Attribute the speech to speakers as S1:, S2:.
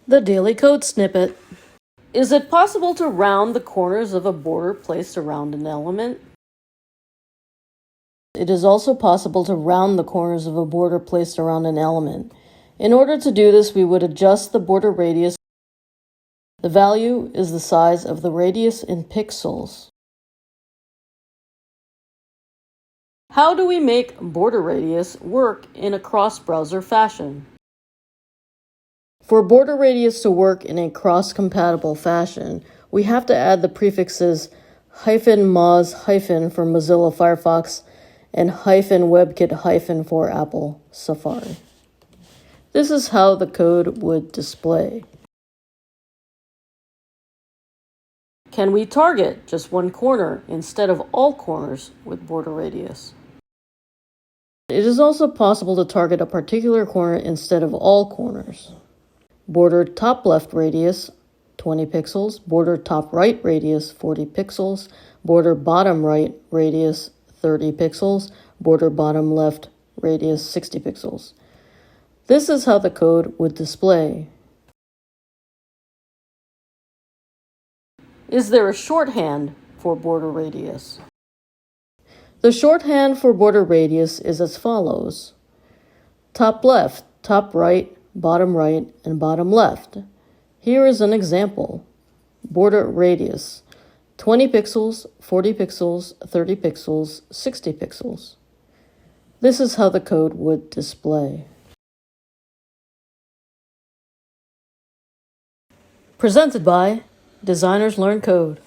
S1: The Daily Code Snippet. Is it possible to round the corners of a border placed around an element? It is also possible to round the corners of a border placed around an element. In order to do this, we would adjust the border radius. The value is the size of the radius in pixels. How do we make border radius work in a cross-browser fashion? For border radius to work in a cross-compatible fashion, we have to add the prefixes -moz- for Mozilla Firefox and -WebKit- for Apple Safari. This is how the code would display. Can we target just one corner instead of all corners with border radius? It is also possible to target a particular corner instead of all corners. Border top left radius, 20 pixels. Border top right radius, 40 pixels. Border bottom right radius, 30 pixels. Border bottom left radius, 60 pixels. This is how the code would display. Is there a shorthand for border radius? The shorthand for border radius is as follows: top left, top right, and bottom left. Here is an example. Border radius: 20 pixels, 40 pixels, 30 pixels, 60 pixels. This is how the code would display. Presented by Designers Learn Code.